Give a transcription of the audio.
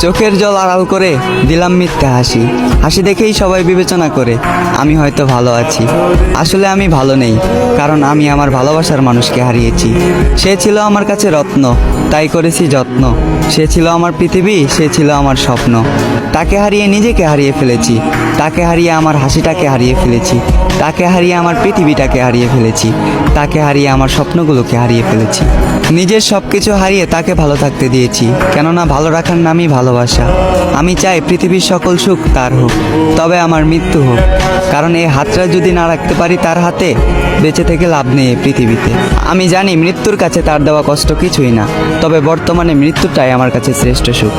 চোখের জল আড়াল করে দিলাম মিথ্যা হাসি। হাসি দেখেই সবাই বিবেচনা করে আমি হয়তো ভালো আছি। আসলে আমি ভালো নেই, কারণ আমি আমার ভালোবাসার মানুষকে হারিয়েছি। সে ছিল আমার কাছে রত্ন, তাই করেছি যত্ন। সে ছিল আমার পৃথিবী, সে ছিল আমার স্বপ্ন। তাকে হারিয়ে নিজেকে হারিয়ে ফেলেছি, তাকে হারিয়ে আমার হাসিটাকে হারিয়ে ফেলেছি, তাকে হারিয়ে আমার পৃথিবীটাকে হারিয়ে ফেলেছি, তাকে হারিয়ে আমার স্বপ্নগুলোকে হারিয়ে ফেলেছি। নিজের সব কিছু হারিয়ে তাকে ভালো থাকতে দিয়েছি, কেননা ভালো রাখার নামই ভালোবাসা। আমি চাই পৃথিবীর সকল সুখ তার হোক, তবে আমার মৃত্যু হোক, কারণ এই হাতটা যদি না রাখতে পারি তার হাতে, বেঁচে থেকে লাভ নেই এই পৃথিবীতে। আমি জানি মৃত্যুর কাছে তার দেওয়া কষ্ট কিছুই না, তবে বর্তমানে মৃত্যুটাই আমার কাছে শ্রেষ্ঠ সুখ।